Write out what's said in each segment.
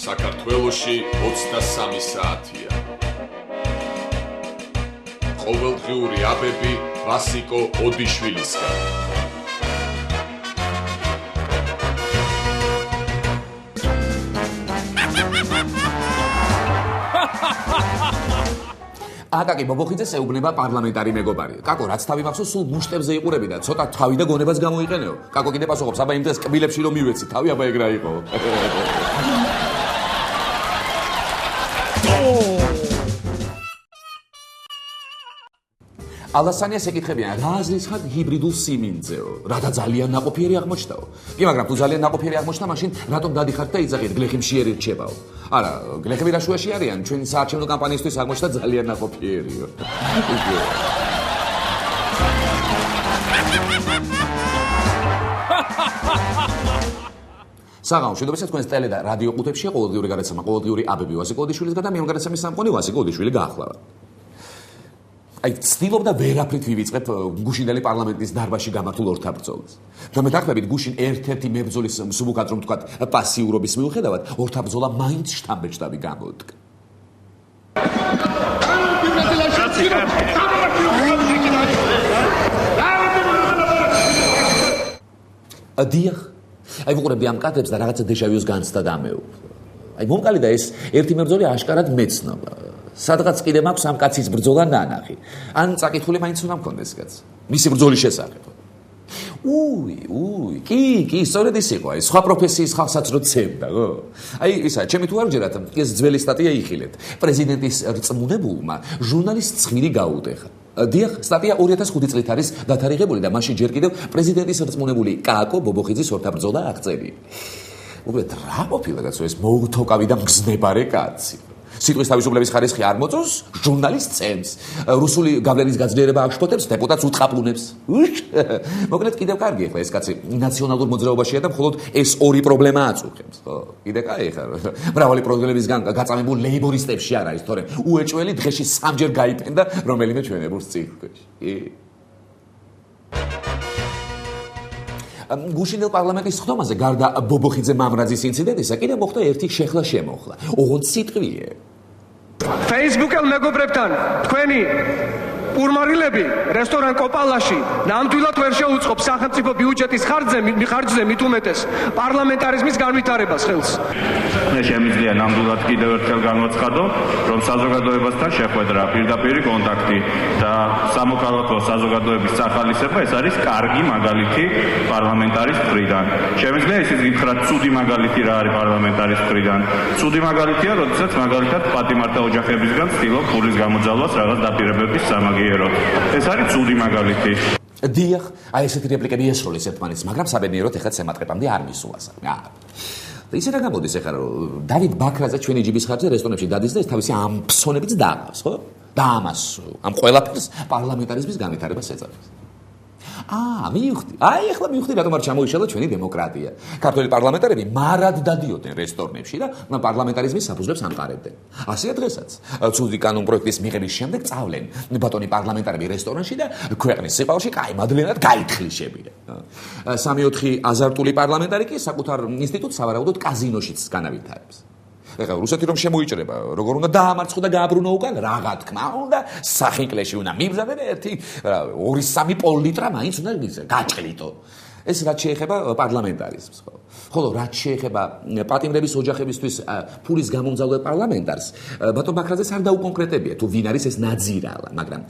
საქართველოში 23 საათია. ყოველდღიური აბები ვასიკო ოდიშვილისგან. აკაკი ბობოხიძეს ეუბნება პარლამენტარი მეგობარი. კაკო, რაც თავი მახსოვს, სულ მუშტებზე იყურები და ცოტა თავი და გონებას გამოიყენეო. კაკო კიდე პასუხობს, აბა იმ დღეს კბილებში რომ მივეცი, თავი აბა ეგ რა იყო. ალასანიას ეკითხებიან, რა აზრის ხარ ჰიბრიდულ სიმინძეო? რათა ძალიან ნაყოფიერი აღმოჩნდაო? კი, მაგრამ თუ ძალიან ნაყოფიერი აღმოჩნდა, მაშინ რატომ დადიხართ და იძახით, გლეხი მშიერი რჩებაო? არა, გლეხები რაშუაში არიან, ჩვენ საარჩევნო კამპანიისთვის აღმოჩნდა ძალიან ნაყოფიერიო. საღამო მშვიდობისა თქვენს ტელე და რადიო ყუთებშია ყოველდღიური გადაცემა, ყოველდღიური აბები ვასიკო ოდიშვილისგან და მე ამ გადაცემის სამყარო ვასიკო ოდიშვილი გაახლავდა. აი, ცდილობდა ვერაფრით ვივიწყებ გუშინდელი პარლამენტის დარბაზში გამართულ ორთაბრძოლას. და მე დახვდებით გუშინ ერთ-ერთი მებრძოლის მსუბუქად რომ თქვათ პასიურობის მიუხედავად, ორთაბრძოლა მაინც შთამბეჭდავი გამოდგა. დიახ. აი, ვუყურებდი ამ კადრებს და რაღაცა დეჟავიუს განცდა დამეუფლა. აი, მომკალი და ეს ერთი მებრძოლი აშკარად მეცნობა. სადღაც კიდე მაქვს ამ კაცის ბრძოლა ნანახი. ან წაკითხული მაინც უნდა მქონდეს კაც. მისი ბრძოლის შესახებ. კი, სწორედ ის იყო. აი, სხვა პროფესიის ხალხსაც რო ცემდა, ხო? აი, ისა, ჩემი თუ არ ჯერათ, ეს ძველი სტატია იხილეთ. პრეზიდენტის რწმუნებულმა ჟურნალისტს ხვირი გაუტეხა. დიახ, სტატია 2005 წლით არის დათარიღებული და მაშინ ჯერ კიდევ პრეზიდენტის რწმუნებული კაკო ბობოხიძის ორთაბრძოლა აღწერილი. უბრალოდ რა ყოფილა კაცო ეს მოუთოკავი და მგზნებარე კაცი. სიტყვის თავისუფლების ხარისხი არ მოწონს, ჟურნალისტს წემს. რუსული გავლენის გაძლიერება აღშფოთებს, დეპუტატს უთყაპუნებს. მოკლედ კიდევ კარგი ახლა ეს კაცი ნაციონალურ მოძრაობაშია და მხოლოდ ეს ორი პრობლემა აწუხებს, ხო? კიდე კაი ახლა. მრავალი პრობლემისგან გაწამებულ ლეიბორისტებში არ არის, თორემ უეჭველი დღეში სამჯერ გაიფენდა რომელიმე ჩვენებურს წიხვეში. გუშინდელ პარლამენტის ხდომაზე გარდა ბობოხიძე მამრაძის ინციდენტისა კიდე მოხდა ერთი შეხლა-შემოხლა. ოღონდ სიტყვიე. Facebook-ელ მეგობრებთან თქვენი პურმარილები რესტორან კოპალაში ნამდვილად ვერ შეუწყობს სახელმწიფო ბიუჯეტის ხარჯზე მით უმეტეს პარლამენტარიზმის განვითარებას ხელს. მე შემიძლია ნამდვილად კიდევ ერთხელ განვაცხადო, რომ საზოგადოებასთან შეხვედრა, პირდაპირი კონტაქტი და სამოქალაქო საზოგადოების სახალისება ეს არის კარგი მაგალითი პარლამენტარის მხრიდან. შემიძლია ისიც გითხრათ, ცუდი მაგალითი რა არის პარლამენტარის მხრიდან. ცუდი მაგალითია, როდესაც მაგალითად პატიმართა ოჯახებისგან ცდილობ ფულის გამოძალვას რაღაც დაპირებების სამაგიეროდ. ეს არის ცუდი მაგალითი. დიახ, აი ესეთი რეპლიკები ესროლის ერთმანეთს, მაგრამ საბედნიეროდ ეხლა ცემატყებამდე არ მისულასა. ისე რა გამოდის ეხლა რომ დავით ბაქრაძე ჩვენი ჯიბის ხარჯზე რესტორნებში დადის და ეს თავისი ამ ფსონებიც დააყავს, ხო? და ამას ამ ყველაფერს პარლამენტარიზმის განვითარებას ეწევს. მივხვდი. აი ეხლა მივხვდი რატომ არ ჩამოიშალა ჩვენი დემოკრატია. ქართველი პარლამენტარები მარად დადიოდნენ რესტორნებში და პარლამენტარიზმის საფუძვლებს ამყარებდნენ. ასეა დღესაც. ცუდი კანონ პროექტის მიღების შემდეგ წავლენ ბატონი პარლამენტარები რესტორანში და ქვეყნის სიყვარულში კაიმადლენად გაითხრიშებიან. 3-4 აზარტული პარლამენტარი კი საკუთარ ინსტიტუტს სავარაუდოდ კაზინოშიც განავითარებს. ეხლა რუსეთი რომ შემოიჭრება, როგორ უნდა დაამარცხო და გააბრუნო უკან, რაღა თქმა უნდა, სახინკლეში უნდა მიბზადე და 2-3 პოლ-ლიტრა მაინც უნდა გაჭყლიტო. ეს რაც შეეხება პარლამენტარიზმს, ხო? ხოლო რაც შეეხება პატიმრების ოჯახებისთვის ფულის გამომძალველ პარლამენტარს, ბატონ ბაქრაძეს არ დაუკონკრეტებია, თუ ვინ არის ეს ნაძირალა, მაგრამ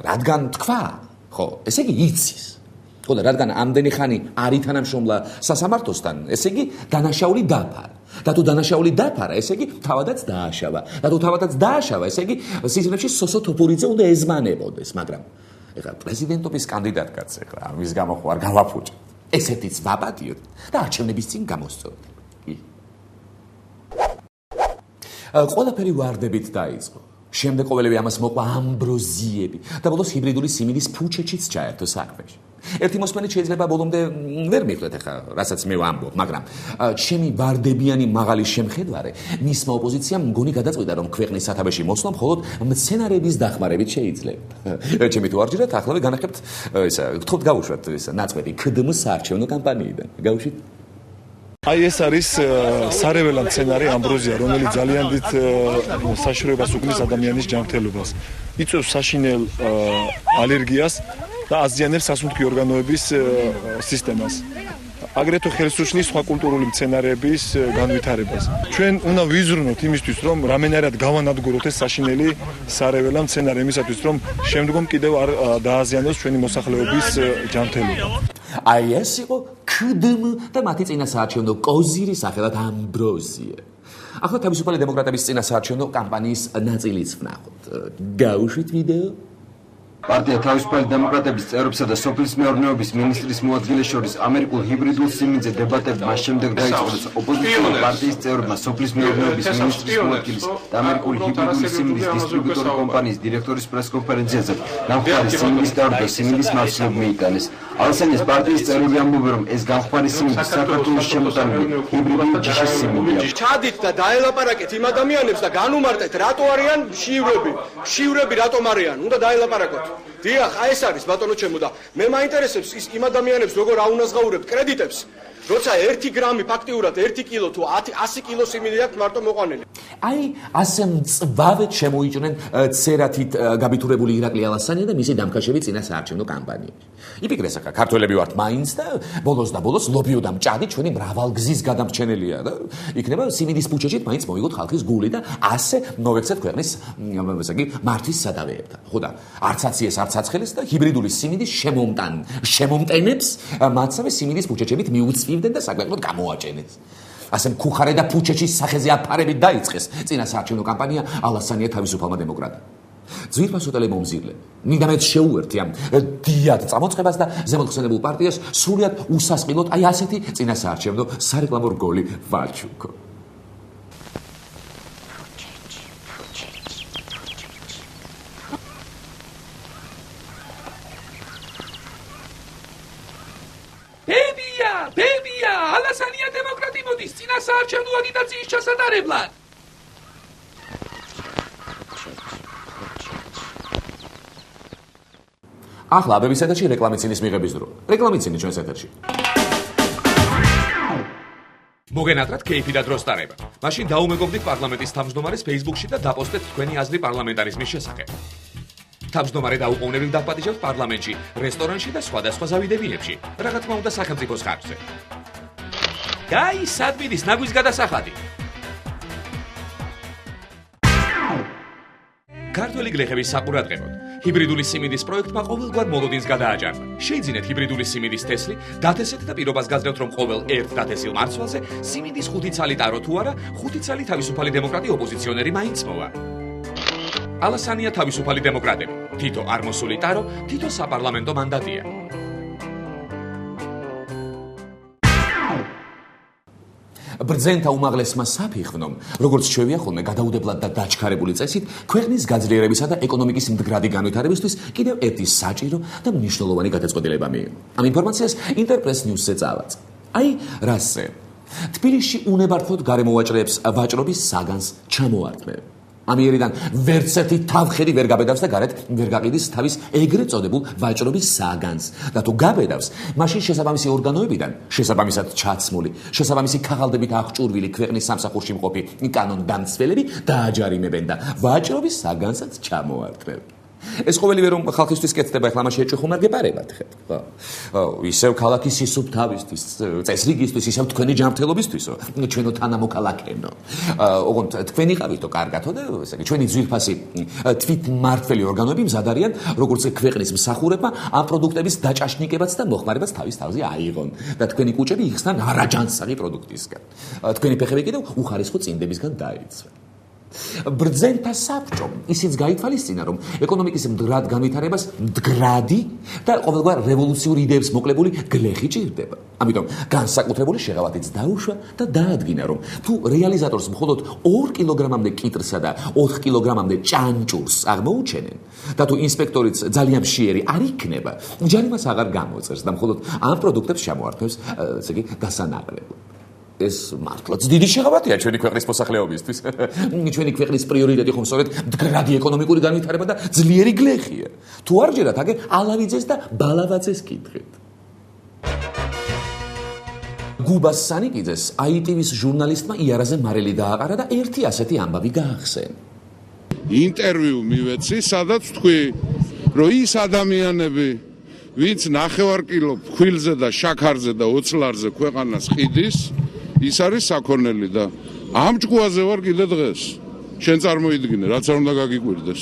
რადგან თქვა, ხო, ესე იგი იცის. ხოლო რადგან ამდენი ხანი არ ითანამშრომლა სასამართლოსთან, ესე იგი დანაშაული დაფარა. და თუ დანაშაული დაფარა, ესე იგი თავადაც დააშავა. და თუ თავადაც დააშავა, ესე იგი სიზნებში სოსო თოფურიძე უნდა ეზმანებოდეს, მაგრამ ეხლა პრეზიდენტობის კანდიდატ კაცს ეხლა ამის გამო ხო არ გავაფუჭე. ესეთიც ვაპატიოთ და არჩევნების წინ გამოსწორდით. ყველაფერი ვარდებით დაიწყო. შემდეგ ყოველივე ამას მოყვა ამბროზიები და ბოლოს ჰიბრიდული სიმინდის ფუჩეჩიც ჩაერთო საქმეში. ერთი მოსმენით შეიძლება ბოლომდე ვერ მიხვდეთ ახლა, რასაც მე ვამბობ, მაგრამ ჩემი ვარდებიანი მაღალი შემხედვარე მისმა ოპოზიციამ მგონი გადაწყვიტა, რომ ქვეყნის სათავეში მოსვლა მხოლოდ მცენარეების დახმარებით შეიძლება. ჩემი თუ არ ჯერათ, ახლავე განახებთ ისა, გთხოვთ გავუშვათ ისა ნაწყვეტი ქდმ საარჩევნო კამპანიიდან. გავუშვით აი ეს არის სარეველა სცენარი ამბროზია, რომელიც ძალიან დიდ საშუალებას უქმნის ადამიანის ჯანმრთელობას. იწვევს საშინელ ალერგიას და აზიანებს სასუნთქი ორგანოების სისტემას. აგრეთვე ხელს უშლის სხვა კულტურული მცენარეების განვითარებას. ჩვენ უნდა ვიზრუნოთ იმისთვის, რომ რამენერად გავანადგუროთ ეს საშინელი სარეველა მცენარე იმისათვის, რომ შემდგომ კიდევ არ დააზიანოს ჩვენი მოსახლეობის ჯანმრთელობა. აი ეს იყო ქდმ და მათი წინასაარჩევნო კოზირი სახელად ამბროზია. ახლა თავისუფალი დემოკრატების წინასაარჩევნო კამპანიის ნაწილიც ვნახოთ. გაუშვით ვიდეო. პარტია თავისუფალი დემოკრატების წევრებსა და სოფლის მეურნეობის მინისტრის მოადგილეს შორის ამერიკულ ჰიბრიდულ სიმინძე დებატები მას შემდეგ დაიწყო, როცა ოპოზიციური პარტიის წევრებმა სოფლის მეურნეობის მინისტრის მოადგილის და ამერიკული ჰიბრიდული სიმინდის დისტრიბუტორი კომპანიის დირექტორის პრესკონფერენციაზე გამხდარი სიმინდის დარდ და სიმინდის მარცვლები მიიტანეს. ალსენეს პარტიის წევრები ამბობენ, რომ ეს გამხდარი სიმინდი საქართველოს შემოტანილი ჰიბრიდული ჯიშის სიმინდია. ჩადით და დაელაპარაკეთ იმ ადამიანებს და განუმარტეთ, რატო არიან მშივრები. მშივრები რატომ არიან? უნდა დაელაპარაკოთ. დიახ, აი ეს არის ბატონო ჩემო და მე მაინტერესებს ის იმ ადამიანებს როგორ აუნაზღაურებთ კრედიტებს, როცა 1 გრამი ფაქტიურად 1 კილო თუ 100 კილო სიმინდი აქვს მარტო მოყვანილი. აი ასე მწვავედ შემოიჭრნენ ცერათით გაბითურებული ირაკლი ალასანია და მისი დამქაშები წინასაარჩევნო კამპანიაში. იფიქრეს ახლა ქართველები ვართ მაინც და ბოლოს ლობიო და მჭადი ჩვენი მრავალგზის გადამრჩენელია და იქნება სიმინდის პუჩეშით მაინც მოიგოთ ხალხის გული და ასე მოვექცეთ ქვეყნის მართვის სადავეებთან. ხო და არც აციეს არც აცხელეს და ჰიბრიდული სიმინდის შემომტენებს მათსავე სიმინდის პუჩეშებით მიუწვივდნენ და საკვებად გამოაჩენეს. ასე მქუხარე და ფუჩეჩის სახეზე აფარებით დაიწყეს წინასაარჩევნო კამპანია ალასანია თავისუფალმა დემოკრატმა. ძვირფასო მომზირლე მიდამეთ შეუერთი ამ დიად წამოწყებას და ზემოხსენებულ პარტიას სრულად უსასყიდლოდ აი ასეთი წინასაარჩევნო სარეკლამო რგოლი ვაჩუქო. ბებია, ალასანია დემოკრატი მოდის წინასაარჩევნო აგიტაციის ჩასატარებლად. ახლა აბების ეთერში რეკლამიცინის მიღების დრო. რეკლამიცინი ჩვენს ეთერში. მოგენატრათ კეიფი და დროს ტარება. მაშინ დაუმეგობრდით პარლამენტის თავმჯდომარეს Facebook-ში და დაპოსტეთ თქვენი აზრი პარლამენტარიზმის შესახებ. თავმჯდომარე დაუყოვნებლივ დაპატიჟებთ პარლამენტში, რესტორანში და სხვადასხვა ზავიდებიებში, რა თქმა უნდა სახელმწიფოს ხარჯზე. გაი სადმიდის ნაგვის გადასახადი. ქართველი გლეხების საყურადღებოდ ჰიბრიდული სიმინდის პროექტმა ყოველგვარ მოლოდინს გადააჭარბა. შეიძინეთ ჰიბრიდული სიმინდის თესლი, დათესეთ და პირობას გაზრდევთ, რომ ყოველ ერთ დათესილ მარცვალზე სიმინდის 5 ცალი ტარო თუ არა, 5 ცალი თავისუფალი დემოკრატი ოპოზიციონერი მაინც მოვა. ალასანია თავისუფალი დემოკრატები. თითო არმოსული ტარო, თითო საპარლამენტო მანდატია. ბრძენთა უმაღლესმა საფიხვნომ, როგორც ჩვევია ხოლმე გადაუდებლად და დაჩქარებული წესით, ქვეყნის გაძლიერებისა და ეკონომიკის მდგრადი განვითარებისთვის კიდევ ერთი საჭირო და მნიშვნელოვანი გადაწყვეტილება მიიღო. ამ ინფორმაციას ინტერპრეს ნიუსზე წავაწყ. აი რასზე. თბილისში უნებართვოდ გარემოვაჭრეებს ვაჭრობის საგანს ჩამოართმევ. ამიერიდან ვერც ერთი თავხედი ვერ გაბედავს და გარეთ ვერ გაყიდის თავის ეგრეთ წოდებულ ვაჭრობის საგანს. და თუ გაბედავს, მაშინ შესაბამისი ორგანოებიდან, შესაბამისად ჩაცმული, შესაბამისი ქაღალდებით აღჭურვილი ქვეყნის სამსახურში მყოფი კანონდამცველები დააჯარიმებენ და ვაჭრობის საგანსაც ჩამოართმევ. ეს ყოველივე რომ ხალხისთვის კეთდება, ახლა მაშინ ეჭვი ხომ არ გეპარებათ, ხო? ისევ ქალაქის სისუფთავისთვის, წესრიგისთვის, ისევ თქვენი ჯანმრთელობისთვისო, ჩვენო თანამოქალაქენო. ოღონდ თქვენი ყავითო კარგათო და ესე იგი ჩვენი ძვირფასი თვითმმართველი ორგანოები მზად არიან, როგორც ქვეყნის მსახურებმა ამ პროდუქტების დაჭაშნიკებაც და მოხმარებაც თავის თავზე აიღონ და თქვენი კუჭები იხსნან არაჯანსაღი პროდუქტისგან. თქვენი ფეხები კიდევ უხარისხო წინდებისგან დაიცვენ. ბრძენთა საბჭომ ისიც გაითვალისწინა, რომ ეკონომიკის მდგრად განვითარებას მდგრადი და ყოველგვარ რევოლუციური იდეებს მოკლებული გლეხი ჭირდება. ამიტომ განსაკუთრებული შეღავათიც დაუშვა და დაადგინა, რომ თუ რეალიზატორს მხოლოდ 2 კილოგრამამდე კიტრსა და 4 კილოგრამამდე ჭანჭურს აღმოუჩენენ და თუ ინსპექტორიც ძალიან მშიერი არ იქნება, ჯარიმას აღარ გამოწერს და მხოლოდ ამ პროდუქტებს ჩამოართმევს, ესე იგი, დასანაკრებლად. ეს მართლაც დიდი შეღავათია ჩვენი ქვეყნის მოსახლეობისთვის. ჩვენი ქვეყნის პრიორიტეტი ხომ სწორედ მდგრადი ეკონომიკური განვითარება და ძლიერი გლეხია. თუ არ ჯერათ, აგე ალავიძეს და ბალავაძეს კითხეთ. გუბას სანიკიძეს ITV-ს ჟურნალისტმა იარაზე მარელი დააყარა და ერთი ასეთი ამბავი გაახსენა. ინტერვიუ მივეცი, სადაც თქვი, რომ ის ადამიანები, ვინც ნახევარკილო ფქვილზე და შაქარზე და ოცლარზე ქვეყანას ყიდის, ის არის საქონელი და ამ ჭკუაზე ვარ კიდე დღეს. შენ წარმოიდგინე, რაც არ უნდა გაგიკვირდეს.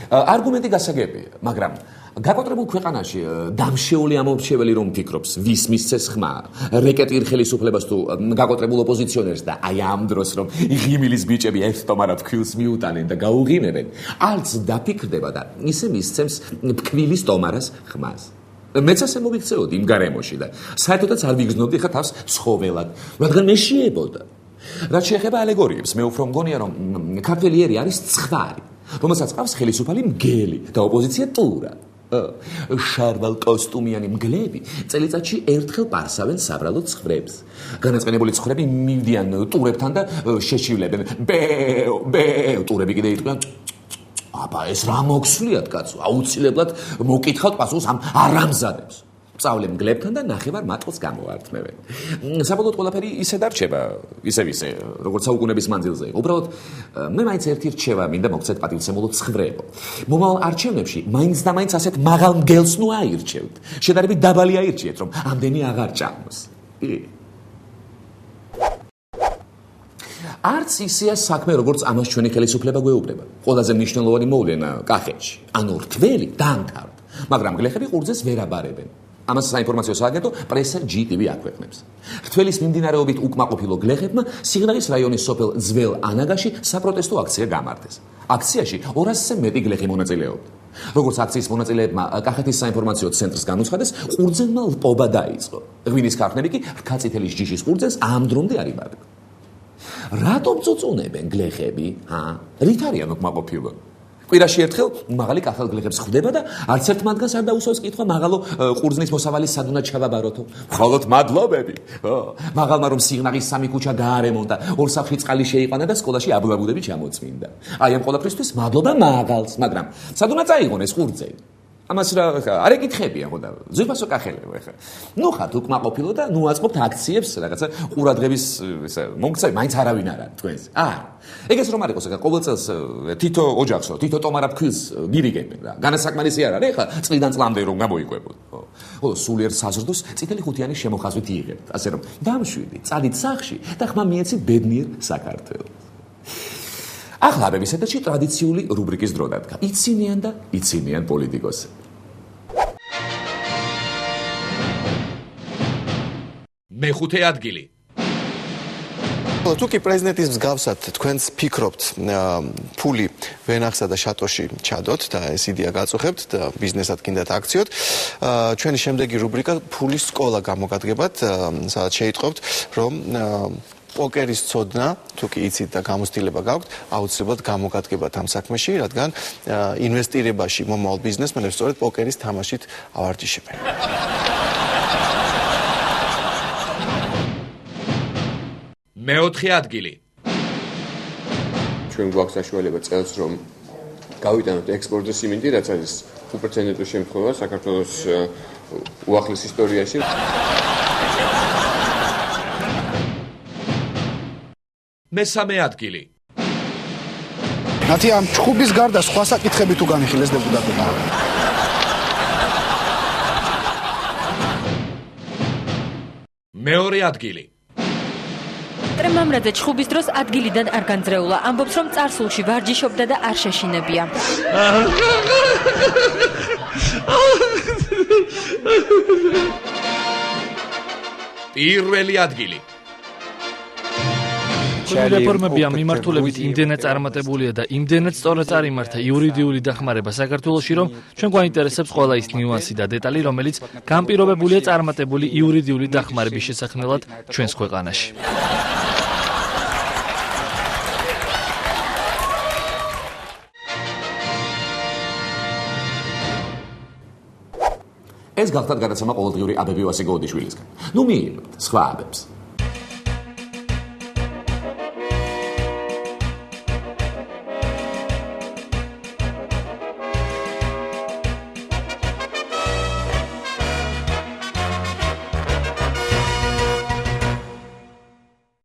არგუმენტი გასაგებია, მაგრამ გაკოტრებულ ქვეყანაში დამშეული ამომრჩეველი რომ ფიქრობს, ვის მისცეს ხმა, რეკეტირ ხელისუფლებას თუ გაკოტრებულ ოპოზიციონერს და აი ამ დროს რომ ღიმილის ბიჭები ერთომარად ფქვილს მიუტანენ და გაუღიმებენ, არც დაფიქრდება და ისე მისცემს ფქვილის ტომარას ხმას. მეც ასე მოვიქცეოდი იმ გარემოში და საერთოდაც არ ვიგრძნობდი ხა თავს ცხოველად, რადგან მე შეებოდა. რაც შეეხება ალეგორიებს, მე უფრო მგონია რომ ქართველი ერი არის ცხვარი, რომელსაც ყავს ხელისუფალი მგელი და ოპოზიცია ტურა. შარვალ კოსტუმიანი მგლები წელიწადში ერთხელ პარსავენ საბრალო ცხრებს. განაწყენებული ცხრები მივდიან ტურებთან და შეშივლებენ. ბეო, ტურები კიდე იტყვიან. აბა ეს რა მოქსვლიათ კაცო, აუცილებლად მოკითხავთ პასუხს ამ არამზადებს. სწავლე მგლებთან და ნახევარ მატყლს გამოართმევენ. საბოლოოდ ყველაფერი ისე დარჩება, ისე, როგორც საუკუნეების მანძილზე. უბრალოდ მე მაინც ერთი რჩევა მინდა მოგცეთ პატივცემულო ცხრებო. მომავალ არჩევნებში მაინც და მაინც ასეთ მაღალ მგელს ნუ აირჩევთ. შედარებით დაბალი აირჩიეთ, რომ ამდენი აღარ ჭამოს. არც ისეა საქმე, როგორც ამას ჩვენი ხელისუფლება გვეუბნება. ყველაზე მნიშვნელოვანი მოვლენა კახეთში, ანუ რთველი დაამთავრდა, მაგრამ გლეხები ყურძეს ვერ აბარებენ. ამას საინფორმაციო სააგენტო პრესა GTV აქვეყნებს. რთველის მიმდინარეობით უკმაყოფილო გლეხებმა სიღნაღის რაიონის სოფელ ძველ ანაგაში საპროტესტო აქცია გამართეს. აქციაში 200-ზე მეტი გლეხი მონაწილეობდა. როგორც აქციის მონაწილეებმა კახეთის საინფორმაციო ცენტრს განუცხადეს, ყურძენმა ლპობა დაიწყო. ღვინის ქარხნები კი რქაწითელის ჯიშის ყურძენს ამ დრომდე არ იბარებენ. რატომ წუწუნებენ გლეხები? რით არიან უკმაყოფილო? კვირაში ერთხელ მაღალი კახალ გლეხებს ხვდება და არც ერთ მათგანს არ დაუსვავს კითხვა მაღალო ყურძნის მოსავალი სადუნად ჩავაბაროთო. მხოლოდ მადლობები. მაღალმა რომ სიღნაღის 3 ქუჩა გაარემონტა, ორსაფხი წყალი შეიყვანა და სკოლაში აბლაბუდები ჩამოწმინდა. აი ამ ყველაფრისთვის მადლობა მაღალს, მაგრამ სადუნად წაიღონ ეს ყურძენი? ამას რა არ ეკითხებიან ხო და ზეფასო კახელებო ხა. ნუ ხართ უკმაყოფილო და ნუ აწყობთ აქციებს რაღაცა ყურადღების ესა მომქცევი მაინც არავინ არ არის თქვენს. ეგეს რომ არ იყოს ხა ყოველ წელს თითო ოჯახსო, თითო ტომარა ფქვილს გირიგებენ რა. განასაკმარისი არ არის ხა წლიდან წლამდე რომ გამოიყვებოდ. ხო, სულიერ საზრდოს წითელი ხუთიანის შემოხაზვით იღებთ. ასე რომ დამშვიდი, წადით სახში და ხმა მიეცით ბედნიერ საქართველოს. ახლა აბების ეთერში ტრადიციული რუბრიკის დრო დადგა. იცინიან და იცინიან პოლიტიკოსები. მეხუთე ადგილი. თუ კი პრეზიდენტის მსგავსად თქვენს ფიქრობთ ფული ვენახსა და შატოში ჩადოთ და ეს იდეა გაწუხებთ და ბიზნესად გინდათ აქციოთ, ჩვენი შემდეგი რუბრიკა ფულის სკოლა გამოგადგებათ, სადაც შეიტყობთ, რომ პოკერის ცოდნა, თუ კი იცით და გამოცდილება გაქვთ, აუცილებლად გამოგადგებათ ამ საქმეში, რადგან ინვესტირებაში მომავალ ბიზნესმენებს სწორედ პოკერის თამაშით ავარჯიშებენ. მეოთხე ადგილი. ჩვენ გვაქვს საშუალება წელს რომ გავიტანოთ ექსპორტზე სიმინდი, რაც არის უპრეცედენტო შემთხვევა საქართველოს უახლეს ისტორიაში. მესამე ადგილი. ნათი ამ ჩხუბის გარდა სხვა საკითხები თუ განიხილეს დეპუტატებმა. მეორე ადგილი. მამრაძე ჩხუბის დროს ადგილიდან არ განძრეულა, ამბობს რომ წარსულში ვარჯიშობდა და არ შეშინებია. პირველი ადგილი. რეფორმები ამ მიმართულებით იმდენად წარმატებულია და იმდენად სწორად წარიმართა იურიდიული დახმარება საქართველოში, რომ ჩვენ გვაინტერესებს ყველა ის ნიუანსი და დეტალი, რომელიც განპირობებულია წარმატებული იურიდიული დახმარების შესაქმნელად ჩვენს ქვეყანაში. ეს გახდათ გადაცემა ყოველდღიური აბები ვასიკო ოდიშვილისგან. ნუ მიიღებთ სხვა აბებს.